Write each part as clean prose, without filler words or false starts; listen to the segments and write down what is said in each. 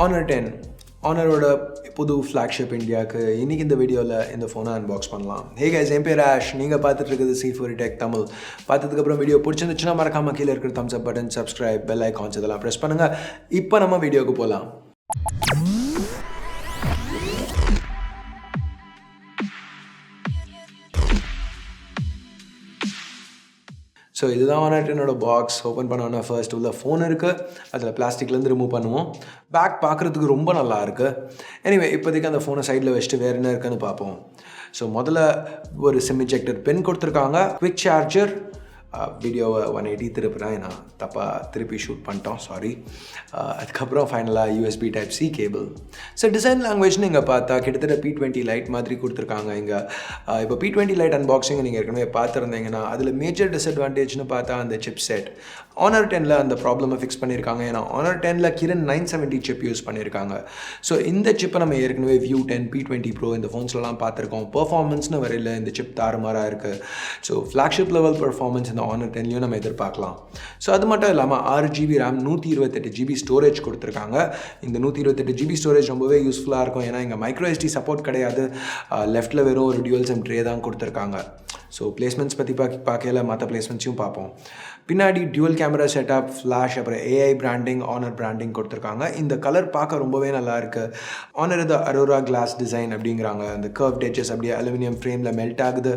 Honor 10 ஆனரோட புது flagship இந்தியாவுக்கு இன்றைக்கி இந்த வீடியோவில் இந்த ஃபோனை அன்பாக்ஸ் பண்ணலாம். ஹே கைஸ், என் பேர் ஆஷ். நீங்கள் பார்த்துட்டு இருக்குது C4 Tech தமிழ். பார்த்ததுக்கப்புறம் வீடியோ பிடிச்சிருந்துச்சுன்னா மறக்காமல் கீழே இருக்கிற தம்ஸ் அப் பட்டன், சப்ஸ்கிரைப், பெல் ஐகான்ஸ் இதெல்லாம் ப்ரெஸ் பண்ணுங்கள். இப்போ நம்ம வீடியோவுக்கு போகலாம். ஸோ இதுதான் வந்துட்டு என்னோட பாக்ஸ். ஓப்பன் பண்ணோன்னா ஃபர்ஸ்ட் உள்ள ஃபோன் இருக்குது, அதில் பிளாஸ்டிக்லேருந்து ரிமூவ் பண்ணுவோம். பேக் பார்க்குறதுக்கு ரொம்ப நல்லா இருக்குது. எனிவே இப்போதைக்கு அந்த ஃபோனை சைடில் வச்சுட்டு வேறு என்ன இருக்குன்னு பார்ப்போம். ஸோ முதல்ல ஒரு சிம் இன்ஜெக்டர் பென் கொடுத்துருக்காங்க, குவிக் சார்ஜர். வீடியோவை 180 திருப்புறேன், நான் தப்பாக திருப்பி ஷூட் பண்ணிட்டோம், சாரி. அதுக்கப்புறம் ஃபைனலாக USB Type-C cable. So design லாங்குவேஜ்னு இங்கே பார்த்தா கிட்டத்தட்ட P20 லைட் மாதிரி கொடுத்துருக்காங்க. இங்கே இப்போ P20 லைட் அன்பாக்சிங் நீங்கள் ஏற்கனவே பார்த்துருந்தீங்கன்னா அதில் மேஜர் டிஸ்அட்வான்டேஜ்னு பார்த்தா அந்த சிப் செட். Honor 10ல் அந்த ப்ராப்ளமை ஃபிக்ஸ் பண்ணியிருக்காங்க. ஏன்னா Honor 10ல் Kirin 970 சிப் யூஸ் பண்ணியிருக்காங்க. ஸோ இந்த சிப்பை நம்ம ஏற்கனவே View 10, P20 Pro இந்த ஃபோன்ஸ்லாம் பார்த்துருக்கோம். பெர்ஃபார்மன்ஸ்னு வரையில் இந்த சிப் தாறுமாறாக இருக்குது. ஸோ ஃப்ளாக்ஷிப் லெவல் பெர்ஃபார்மன்ஸ் இந்த Honor 10லையும் நம்ம எதிர்பார்க்கலாம். ஸோ அது மட்டும் இல்லாமல் 6GB RAM 128GB ஸ்டோரேஜ் கொடுத்துருக்காங்க. இந்த 128GB ஸ்டோரேஜ் ரொம்பவே யூஸ்ஃபுல்லாக இருக்கும். ஏன்னா இங்கே மைக்ரோ SD சப்போர்ட் கிடையாது. லெஃப்ட்டில் வெறும் ஒரு டியூவல் சிம் ட்ரே தான் கொடுத்துருக்காங்க. ஸோ பிளேஸ்மெண்ட்ஸ் பற்றி பார்க்கல, மற்ற பிளேஸ்மெண்ட்ஸையும் பார்ப்போம். பின்னாடி டியூவல் கேமரா செட்டப், ஃப்ளாஷ், அப்புறம் AI பிராண்டிங், Honor பிராண்டிங் கொடுத்துருக்காங்க. இந்த கலர் பார்க்க ரொம்பவே நல்லா இருக்குது. Honor இது அரோரா கிளாஸ் டிசைன் அப்படிங்கிறாங்க. அந்த கர்வ் எட்ஜஸ் அப்படியே அலுமினியம் ஃப்ரேமில் மெல்ட் ஆகுது.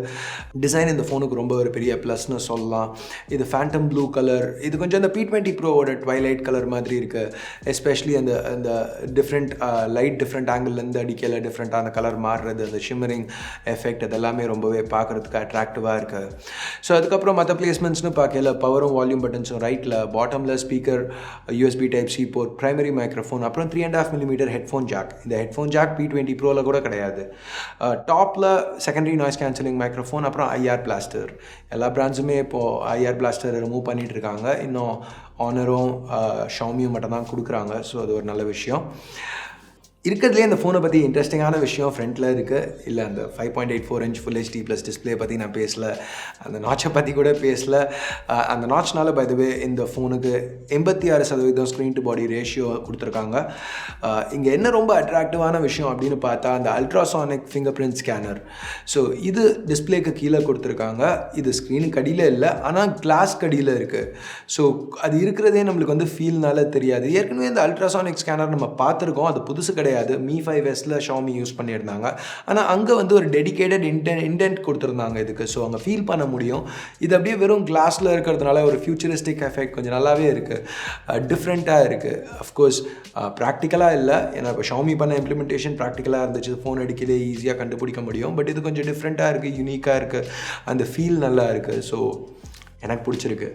டிசைன் இந்த ஃபோனுக்கு ரொம்ப ஒரு பெரிய ப்ளஸ்னு சொல்லலாம். இது ஃபேண்டம் ப்ளூ கலர். இது கொஞ்சம் அந்த P20 ப்ரோவோட ட்வைலைட் கலர் மாதிரி இருக்குது. எஸ்பெஷலி அந்த டிஃப்ரெண்ட் லைட் டிஃப்ரெண்ட் ஆங்கிள்லேருந்து அடிக்கல டிஃப்ரெண்ட்டாக அந்த கலர் மாறுறது, அந்த ஷிம்மரிங் எஃபெக்ட், அதெல்லாமே ரொம்பவே பார்க்குறதுக்கு அட்ராக்டிவாக இருக்குது. ஸோ அதுக்கப்புறம் மற்ற பிளேஸ்மெண்ட்ஸ்னு பார்க்கல, பவரும் வால்யூம் பட்டன்ஸும் ரைட்டில், பாட்டமில் speaker, USB Type-C port, primary microphone, அப்புறம் 3.5mm ஹெட்ஃபோன் ஜாக். இந்த ஹெட்ஃபோன் ஜாக் P20 ப்ரோவில் கூட கிடையாது. டாப்பில் செகண்டரி நாய்ஸ் கேன்சலிங் மைக்ரோஃபோன், அப்புறம் IR பிளாஸ்டர். எல்லா பிராண்ட்ஸுமே இப்போது IR பிளாஸ்டர் ரிமூவ் பண்ணிகிட்டு இருக்காங்க. இன்னும் Honorம் Xiaomiயும் மட்டும் தான் கொடுக்குறாங்க. ஸோ அது ஒரு நல்ல விஷயம். இருக்கிறதுலே இந்த ஃபோனை பற்றி இன்ட்ரெஸ்டிங்கான விஷயம் ஃப்ரண்ட்டில் இருக்குது. இல்லை அந்த 5.84 inch Full HD plus display பற்றி நான் பேசல, அந்த நாட்சை பற்றி கூட பேசல. அந்த நாட்ச்னால பை த வே இந்த ஃபோனுக்கு 86% ஸ்க்ரீன் டு பாடி ரேஷியோ கொடுத்துருக்காங்க. இங்கே என்ன ரொம்ப அட்ராக்டிவான விஷயம் அப்படின்னு பார்த்தா அந்த ultrasonic finger print scanner. So இது டிஸ்பிளேக்கு கீழே கொடுத்துருக்காங்க. இது ஸ்க்ரீனுக்கு அடியில் இல்லை, ஆனால் கிளாஸ் கடியில் இருக்குது. ஸோ அது இருக்கிறதே நம்மளுக்கு வந்து ஃபீல்னால தெரியாது. ஏற்கனவே இந்த அல்ட்ராசானிக் ஸ்கேனர் நம்ம பார்த்துருக்கோம், அது புதுசு கிடையாது. Mi 5Sல Xiaomi யூஸ் பண்ணியிருந்தாங்க. ஆனால் அங்கே வந்து ஒரு டெடிகேட்டட் இன்டென்ட் கொடுத்துருந்தாங்க இதுக்கு. ஸோ அங்கே ஃபீல் பண்ண முடியும். இது அப்படியே வெறும் கிளாஸில் இருக்கிறதுனால ஒரு ஃபியூச்சரிஸ்டிக் எஃபெக்ட் கொஞ்சம் நல்லாவே இருக்குது, டிஃப்ரெண்ட்டாக இருக்குது. அஃப்கோர்ஸ் ப்ராக்டிக்கலாக இல்லை, ஏன்னா இப்போ Xiaomi பண்ண இம்ப்ளிமெண்டேஷன் ப்ராக்டிக்கலாக இருந்துச்சு, ஃபோன் அடிக்கலே ஈஸியாக கண்டுபிடிக்க முடியும். பட் இது கொஞ்சம் டிஃப்ரெண்ட்டாக இருக்குது, யூனிக்காக இருக்குது, அந்த ஃபீல் நல்லா இருக்குது. ஸோ எனக்கு பிடிச்சிருக்கு.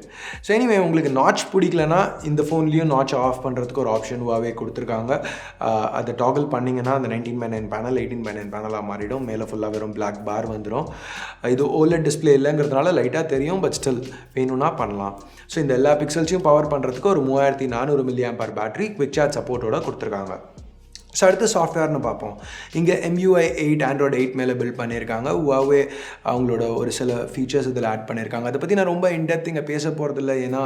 ஸோ எனிவே உங்களுக்கு நாட்ச் பிடிக்கலனா இந்த ஃபோன்லேயும் நாட்ச் ஆஃப் பண்ணுறதுக்கு ஒரு ஆப்ஷன் வாவே கொடுத்துருக்காங்க. அதை டாகிள் பண்ணிங்கன்னா அந்த 19:9 பேனல் 18:9 பேனலாக மாறிடும். மேலே ஃபுல்லாக வெறும் பிளாக் பார் வந்துடும். இது OLED டிஸ்பிளே இல்லைங்கிறதுனால லைட்டாக தெரியும், பட் ஸ்டில் வேணும்னா பண்ணலாம். ஸோ இந்த எல்லா பிக்சல்ஸையும் பவர் பண்ணுறதுக்கு ஒரு 3400 mAh பேட்டரி குவிக் சார்ஜ் சப்போர்ட்டோட கொடுத்துருக்காங்க. ஸோ அடுத்து சாஃப்ட்வேர்னு பார்ப்போம். இங்கே MUI 8 Android 8 மேலே பில்ட் பண்ணியிருக்காங்க. Huawei அவங்களோட ஒரு சில ஃபீச்சர்ஸ் இதில் ஆட் பண்ணியிருக்காங்க. அதை பற்றி நான் ரொம்ப இன்டெப்த் இங்கே பேச போகிறதில்ல, ஏன்னா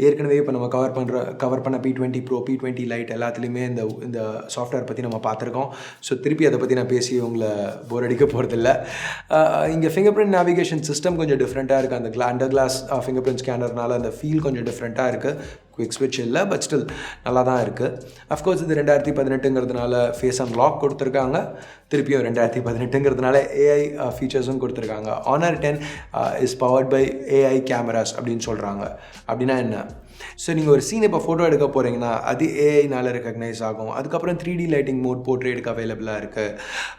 ஏற்கனவே இப்போ நம்ம கவர் பண்ண P20 Pro, P20 லைட் எல்லாத்துலேயுமே இந்த சாஃப்ட்வேர் பற்றி நம்ம பார்த்துருக்கோம். ஸோ திருப்பி அதை பற்றி நான் பேசி உங்களை போர் அடிக்க போகிறதில்ல. இங்கே ஃபிங்கர் பிரிண்ட் நேவிகேஷன் சிஸ்டம் கொஞ்சம் டிஃப்ரெண்ட்டாக இருக்குது. அந்த அண்டர் கிளாஸ் ஃபிங்கர் பிரிண்ட் ஸ்கேனர்னால அந்த ஃபீல் கொஞ்சம் டிஃப்ரெண்ட்டாக இருக்குது. குவிக் ஸ்விட்ச் இல்லை, பட் ஸ்டில் நல்லா தான் இருக்குது. அஃப்கோர்ஸ் இது 2018ங்கிறதுனால ஃபேஸ் அன்லாக் கொடுத்துருக்காங்க. திருப்பியும் 2018ங்கிறதுனால AI ஃபீச்சர்ஸும் கொடுத்துருக்காங்க. Honor 10 is powered by AI cameras அப்படின்னு சொல்கிறாங்க. அப்படின்னா என்ன? ஸோ நீங்கள் ஒரு சீன் இப்போ ஃபோட்டோ எடுக்க போகிறீங்கன்னா அது ஏஐனால் ரெக்கக்னைஸ் ஆகும். அதுக்கப்புறம் 3D லைட்டிங் மோட் போர்ட்ரேட்டுக்கு அவைலபிளாக இருக்குது.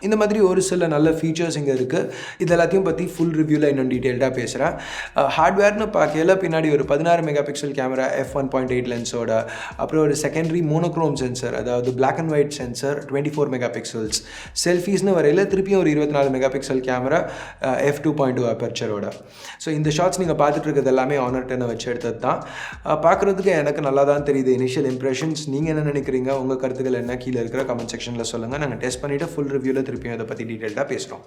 இந்த மாதிரி ஒரு சில நல்ல ஃபீச்சர்ஸ் இங்கே இருக்குது. இது எல்லாத்தையும் பற்றி ஃபுல் ரிவ்யூவில் இன்னும் டீட்டெயில்டாக பேசுகிறேன். ஹார்ட்வேர்னு பார்க்கல, பின்னாடி ஒரு 16 MP கேமரா f1.8 லென்ஸோட, அப்புறம் ஒரு செகண்டரி மோனோக்ரோம் சென்சர், அதாவது black and white sensor 24 MP. செல்ஃபீஸ்னு வரையில் திருப்பியும் ஒரு 24 MP கேமரா f2.2 அப்பர்ச்சரோட. ஸோ இந்த ஷாட்ஸ் நீங்கள் பார்த்துட்டு இருக்கிறது எல்லாமே Honor 10 வச்சு எடுத்தது தான். பார்க்குறது பார்க்குறதுக்கு எனக்கு நல்லா தான் தெரியுது இனிஷியல் இம்ப்ரெஷன்ஸ். நீங்கள் என்ன நினைக்கிறீங்க? உங்கள் கருத்துக்கள் என்ன? கீழே இருக்கிற கமெண்ட் செக்ஷனில் சொல்லுங்கள். நாங்கள் டெஸ்ட் பண்ணிவிட்டு ஃபுல் ரிவ்யூவில் திருப்பியும் இதை பற்றி டீட்டெயில்டாக பேசுகிறோம்.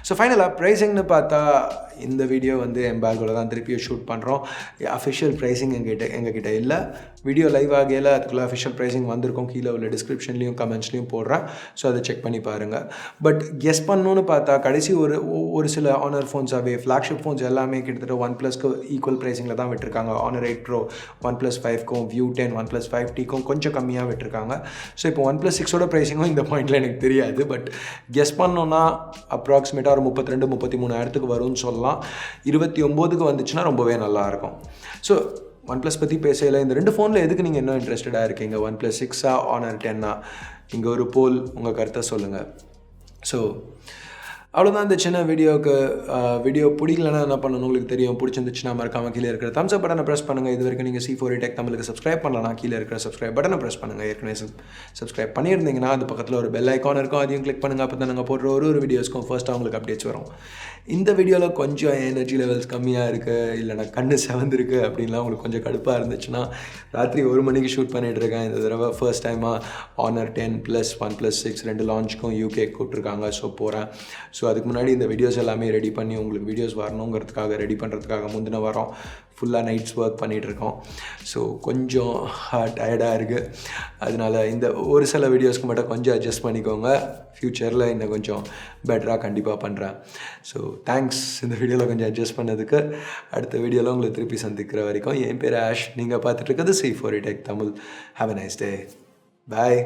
ஸோ ஃபைனலாக ப்ரைஸிங்னு பார்த்தா இந்த வீடியோ வந்து எம்பார்கோவில் தான் திருப்பியும் ஷூட் பண்ணுறோம். அஃபிஷியல் ப்ரைஸிங் எங்ககிட்ட இல்லை. வீடியோ லைவ் ஆகையில் அதுக்குள்ளே அஃபிஷியல் ப்ரைஸிங் வந்திருக்கும். கீழே உள்ள டிஸ்கிரிப்ஷன்லேயும் கமெண்ட்ஸ்லையும் போடுறேன். ஸோ அதை செக் பண்ணி பாருங்கள். பட் கெஸ் பண்ணணுன்னு பார்த்தா கடைசி ஒரு சில ஆனர் ஃபோன்ஸாகவே ஃப்ளாக்ஷிப் ஃபோன்ஸ் எல்லாமே கிட்டத்தட்ட OnePlusக்கு ஈக்குவல் ப்ரைஸிங்கில் தான் விட்டுருக்காங்க. Honor 8 Pro, OnePlus 5க்கும், View 10, OnePlus 5Tக்கும் கொஞ்சம் கம்மியாக விட்டுருக்காங்க. ஸோ இப்போ OnePlus 6ஓட ப்ரைஸிங்கும் இந்த பாயிண்டில் எனக்கு தெரியாது. பட் கெஸ் பண்ணோன்னா அப்ராக்சிமேட்டாக ஒரு 32-33 வரும்னு சொல்லலாம். 29க்கு வந்துச்சுன்னா ரொம்பவே நல்லாயிருக்கும். ஸோ OnePlus பற்றி பேசல. இந்த 2 ஃபோனில் எதுக்கு நீங்கள் இன்னும் இன்ட்ரெஸ்டடாக இருக்கீங்க? OnePlus 6ஆ, Honor 10ஆ? இங்கே ஒரு போல் உங்கள் கருத்தை சொல்லுங்கள். ஸோ அவ்வளோதான் இந்த சின்ன வீடியோ பிடிக்கலன்னா என்ன பண்ணணும் உங்களுக்கு தெரியும். பிடிச்சிருந்துச்சுன்னா மறக்காமல் கீழே இருக்கிற தம்ஸ் அப் பட்டனை ப்ரெஸ் பண்ணுங்கள். இது வரைக்கும் நீங்கள் C4A Tech தமிழுக்கு சப்ஸ்கிரைப் பண்ணலாம். கீழே இருக்கிற சப்ஸ்கிரைப் பட்டனை ப்ரெஸ் பண்ணுங்கள். ஏற்கனவே சப்ஸ்கிரைப் பண்ணியிருந்தீங்கன்னா அது பக்கத்தில் ஒரு பெல் ஐக்கான் இருக்கும், அதையும் கிளிக் பண்ணுங்கள். அப்போ தான் நாங்கள் போடுற ஒரு வீடியோஸ்க்கும் ஃபர்ஸ்ட்டாக உங்களுக்கு அப்டேட்ஸ் வரும். இந்த வீடியோவில் கொஞ்சம் எனர்ஜி லெவல்ஸ் கம்மியாக இருக்குது, இல்லைனா கண்ணு செவந்திருக்கு அப்படின்லாம் உங்களுக்கு கொஞ்சம் கடுப்பாக இருந்துச்சுன்னா, ராத்திரி 1 மணிக்கு ஷூட் பண்ணிகிட்ருக்கேன். இந்த தடவை ஃபர்ஸ்ட் டைமாக Honor 10 + OnePlus 6 2 லான்ச்சுக்கும் UK கூப்பிட்ருக்காங்க. ஸோ போகிறேன். ஸோ அதுக்கு முன்னாடி இந்த வீடியோஸ் எல்லாமே ரெடி பண்ணி உங்களுக்கு வீடியோஸ் வரணுங்கிறதுக்காக ரெடி பண்ணுறதுக்காக முந்தின வாரம் ஃபுல்லாக நைட்ஸ் ஒர்க் பண்ணிகிட்ருக்கோம். ஸோ கொஞ்சம் டயர்டாக இருக்குது. அதனால் இந்த ஒரு சில வீடியோஸ்க்கு மட்டும் கொஞ்சம் அட்ஜஸ்ட் பண்ணிக்கோங்க. ஃப்யூச்சரில் இன்னும் கொஞ்சம் பெட்டராக கண்டிப்பாக பண்ணுறேன். ஸோ தேங்க்ஸ் இந்த வீடியோவில் கொஞ்சம் அட்ஜஸ்ட் பண்ணதுக்கு. அடுத்த வீடியோவில் உங்களை திருப்பி சந்திக்கிற வரைக்கும் என் பேர் ஆஷ். நீங்கள் பார்த்துட்டு இருக்கிறது C4A Tech Tamil. Have a nice day. Bye.